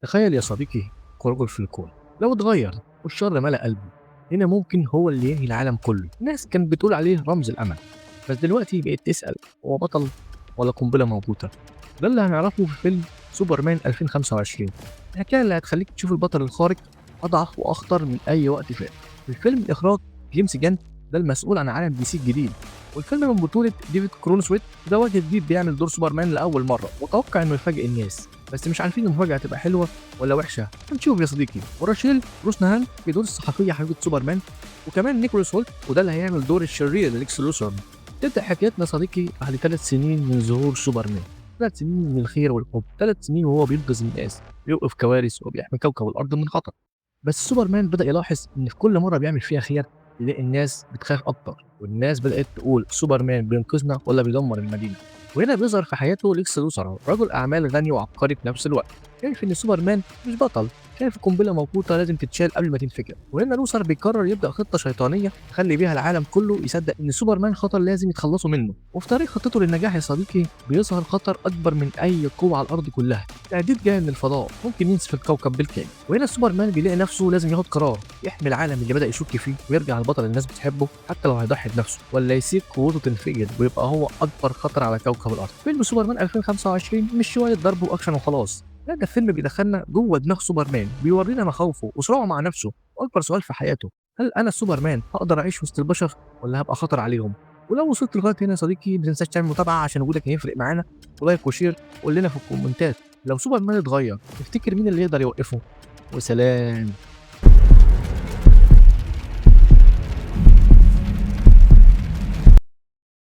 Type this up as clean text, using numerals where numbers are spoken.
تخيل يا صديقي رجل في الكون لو اتغير والشر ملأ قلبه. هنا ممكن هو اللي ينهي العالم كله. الناس كانت بتقول عليه رمز الأمل، بس دلوقتي بقت تسأل هو بطل ولا قنبلة موقوتة؟ ده اللي هنعرفه في فيلم سوبرمان 2025، الحكاية اللي هتخليك تشوف البطل الخارق أضعف وأخطر من أي وقت فات. الفيلم إخراج جيمس جان، ده المسؤول عن عالم دي سي الجديد، والفيلم من بطولة ديفيد كرونسويت، ده وجه جديد بيعمل دور سوبرمان لأول مرة، متوقع إنه يفاجئ الناس، بس مش عارفين المفاجأة هتبقى حلوة ولا وحشة. هنشوف يا صديقي. وراشيل بروسنهان في دور الصحفية حبيبة سوبرمان، وكمان نيكولاس هولت وده اللي هيعمل دور الشرير ليكس لوثر. تبدأ حكايتنا يا صديقي بعد 3 سنين من ظهور سوبرمان، 3 سنين من الخير والحب، 3 سنين وهو بينقذ الناس، بيوقف كوارث وبيحمي كوكب الأرض من خطر. بس سوبرمان بدأ يلاحظ إن في كل مرة بيعمل فيها خير يلاقي الناس بتخاف أكتر، والناس بدأت تقول سوبرمان بينقذنا ولا بيدمر المدينة. وهنا بيظهر في حياته ليكس لوثر، رجل أعمال غني وعبقري في نفس الوقت، شايف إن سوبرمان مش بطل، شايف قنبلة موقوتة لازم تتشال قبل ما تنفجر. وهنا لوثر بيقرر يبدأ خطة شيطانية يخلي بيها العالم كله يصدق إن سوبرمان خطر لازم يتخلصوا منه. وفي طريق خطته للنجاح يا صديقي بيظهر خطر أكبر من أي قوة على الأرض كلها، تهديد جاي من الفضاء ممكن ينسف الكوكب بالكامل. وهنا سوبرمان بيلاقي نفسه لازم ياخد قرار، يحمي العالم اللي بدأ يشك فيه ويرجع البطل الناس بتحبه حتى لو هيضحي بنفسه، ولا يسيب قوته تنفجر ويبقى هو أكبر خطر على كوكب الأرض. فيلم سوبرمان 2025 مش شوية ضرب وأكشن وخلاص، لا ده الفيلم بيدخلنا جوه دماغ سوبرمان، بيورينا مخاوفه وصراعه مع نفسه وأكبر سؤال في حياته: هل أنا سوبرمان هقدر أعيش وسط البشر ولا هبقى خطر عليهم؟ ولو وصلت لغاية هنا يا صديقي ما تنساش تعمل متابعة عشان وجودك هيفرق معانا، ولايك وشير، وقول لنا في الكومنتات لو سوبرمان اتغير تفتكر مين اللي يقدر يوقفه؟ وسلام.